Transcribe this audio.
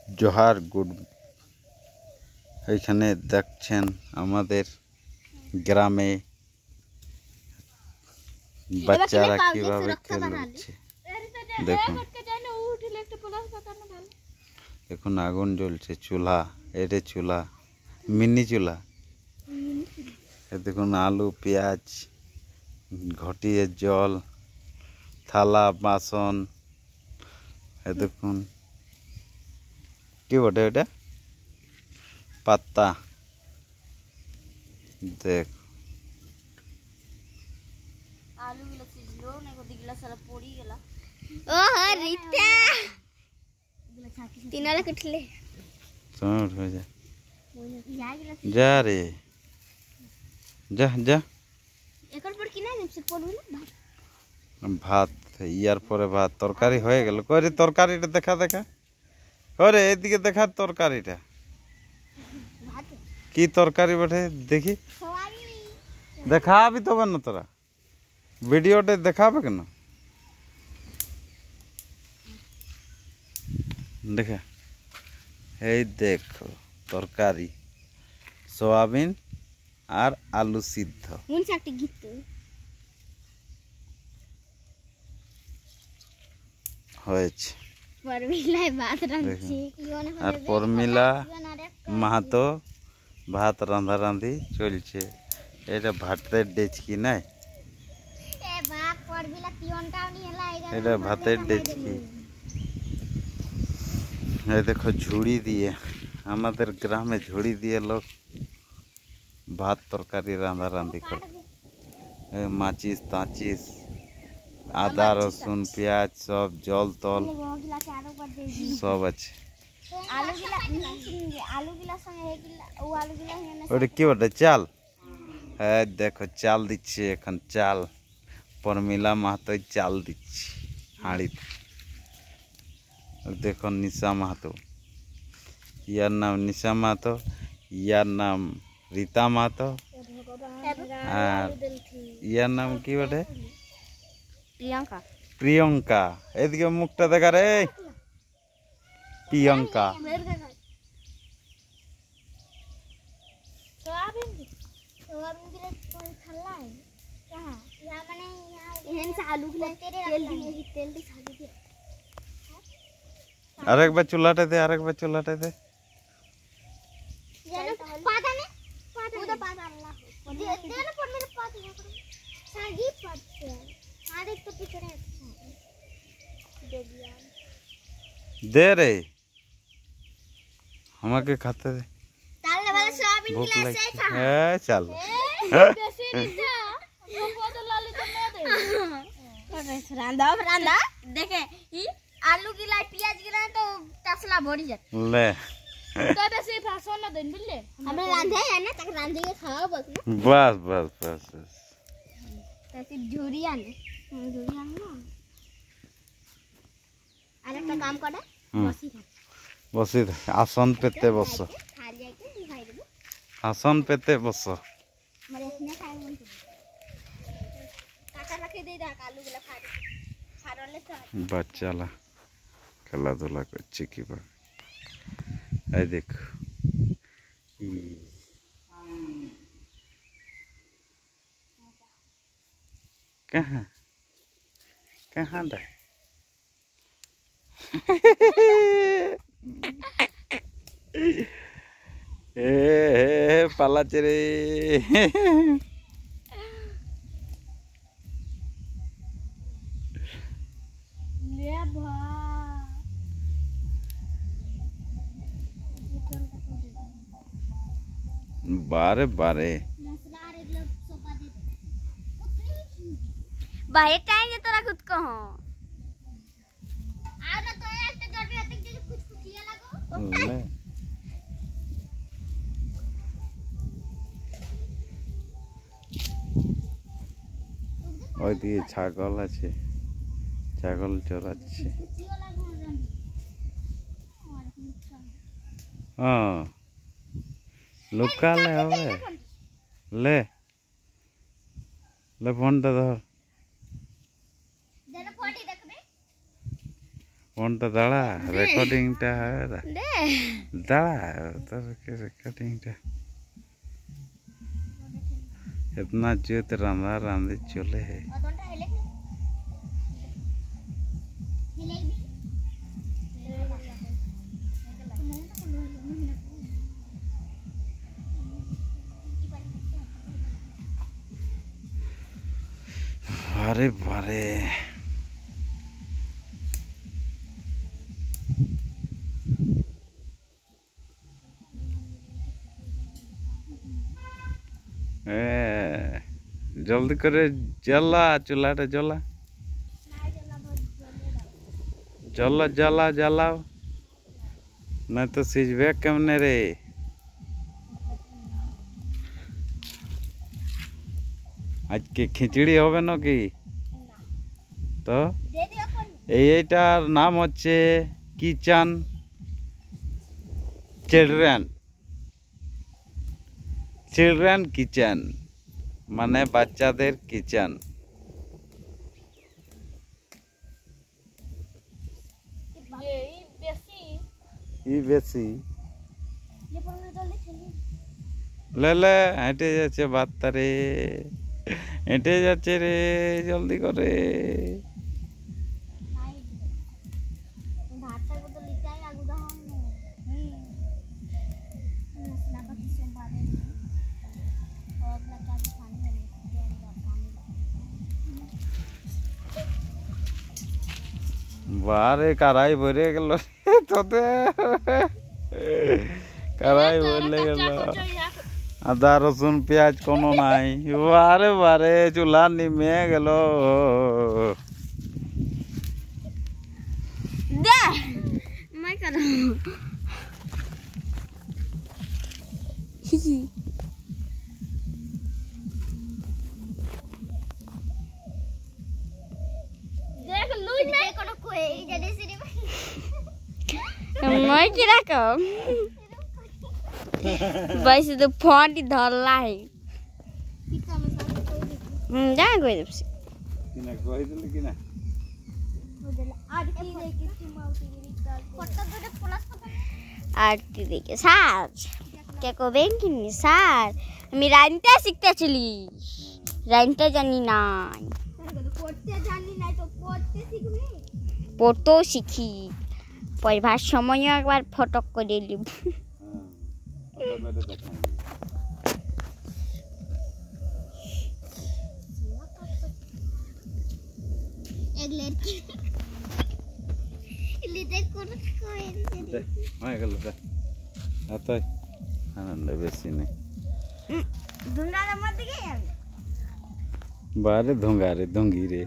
जोहार गुड এখানে দেখছেন আমাদের গ্রামে বাচ্চারা কিভাবে খেলছে দেখুন এখন আগুন জ্বলছে চুলা এটা চুলা মিনি চুলা এ দেখুন আলু পেঁয়াজ ঘটিয়ে জল থালা বাসন এ দেখুন কি বটে এটা পাত্তা দেখ आलू गिला सिझलो ने को दिगला सारा पोड़ी गेला ओह रीता तीनाला कटले समझ हो जा जा रे जा जा एकर पर किना से पड़ुला भात ইয়ার পরে ভাত তরকারি হয়ে গেল কই তরকারিটা দেখা দেখা ওরে এদিকে দেখা তরকারিটা কি তরকারি বটে দেখি দেখাবি তো না তোরা ভিডিওতে দেখাবে কেন দেখা এই দেখো তরকারি সোয়াবিন আর আলু সিদ্ধ মুন সাকটি গিত হয়েছে পরমিলাই ভাত রাঁধছে আর পরমিলা মাহাতো ভাত রাঁধা রাঁধি চলছে এটা ভাতের ডেচকি নাই এ বাপ পরমিলা পিয়নটাও নি হেলা এটা ভাতের ডেচকি এই দেখো ঝুড়ি দিয়ে আমাদের গ্রামে ঝুড়ি দিয়ে লোক ভাত তরকারি রাঁধা রাঁধি করে মাচিস তাচিস আদা রসুন পেঁয়াজ সব জল তল সব আছে आलू गिला संगे गिला ओ आलू गिला ওটা কি বটে চাল হ্যাঁ দেখো চাল দিচ্ছে এখন চাল পরমিলা মাহাতো চাল দিচ্ছে হাঁড়িতে দেখো নিশা মাহাতো ইয়ার নাম নিশা মাহাতো ইয়ার নাম রীতা মাহাতো আর ইয়ার নাম কি বটে प्रियंका প্রিয়ঙ্কা এদিকে মুখটা দেখা রে প্রিয়ঙ্কা सोयाबीन गिला कोन खल्लाई कहां या माने एहन से आलू गिला तेल दी खाली दे আরেকবার চুলাটা দে আরেকবার চুলাটা দে জানো পাতা নে পাতা ওটা পাতা আল্লাহ দে না পড় মেরে পাতা সাগি পাচ্ছে আর একটু পিছনে দে দিয়া দে রে আমাকে খেতে দে তাহলে ভালো সোয়াবিন ভুক गिला লাগছে से खा হ্যাঁ চল বেশি নিতা লোকো তো লালি তো না দে করে রান্দা देखे ई आलू गिला प्याज गिला तो तसला भरी जात ले तो बेसी फासन ना देन बिल्ले हमें रांधे है ना तक रांधे के खाओ बस ना बस बस बस बस तसी झुरिया ने ना আর একটা কাম করে বসি থাক বসি থাক আসন পেতে বস খা যাইতে খাই দেব আসন পেতে বস মানে এখানে খাই মন কাকা রাখে দেই দা আলুগুলা খা দে খারলে তো বাচ্চালা খেলাধুলা করছে কিভাবে এই দেখো कहाँ कहाँ दा ए पालाचे रे ले भा बारे बारे बाहे टाइम जे तोरा खुद को हो आ ना तो एक गर्मी आते के कुछ किया लागो ले ওইদিকে ছাগল আছে ছাগল চড়াচ্ছে হ্যাঁ লুকালে হবে লে লে ফোনটা ধর যেন ফটি দেখবে কোনটা দাঁড়া রেকর্ডিংটা দে দাঁড়া তোর রেকর্ডিংটা इतना जोत रांधा रांधे चले है অতটা হেলে কি হেলে দি अरे बारे जल्दी करे जला चूल्हा जला जला जला जलाओ नहीं तो सीजबे केमने रे आज के खिचड़ी होबे न कि तो দে দিও কোন এইটার নাম হচ্ছে কিচেন চিলড্রেন কিচেন মানে বাচ্চাদের কিচেন এই বেশি ই বেশি যে পড়লে জলদি খেলি লে হেঁটে যাচ্ছে বাচ্চা রে হেঁটে যাচ্ছে রে জলদি করে নাই ভাতটা কত লিটাই আগু দাহন মশলা পাতি সব বাদে और लगा के खाने में बारे कढ़ाई भरे गल তোতে कढ़ाई भरले गल আদা রসুন পেঁয়াজ কোনো নাই বারে বারে চুলা নিমে গেল দে मैं कर देख लुई में कोनो कोई जदे सिरी मैं किरा कम बस तो फोन धरला है कितना मसाला कोई जा कोई কিনা কই দিলি কিনা आरती देखे माउती फोटो तो प्लस आरती देखे सार क्या को बेंकी नी सार আমি রাইনটা শিখতেছিলি রাইনটা জানি নাই পড়তে জানি নাই তো পড়তে শিখবি পড়তেও শিখি পড়বার সময়ও একবার ফটক করে নিব एक लड़की लेते कोन कोई হয়ে গেল এতই আনন্দ বেশি নেই धुंगारा मत गए बारे धुंगा रे धुंगी रे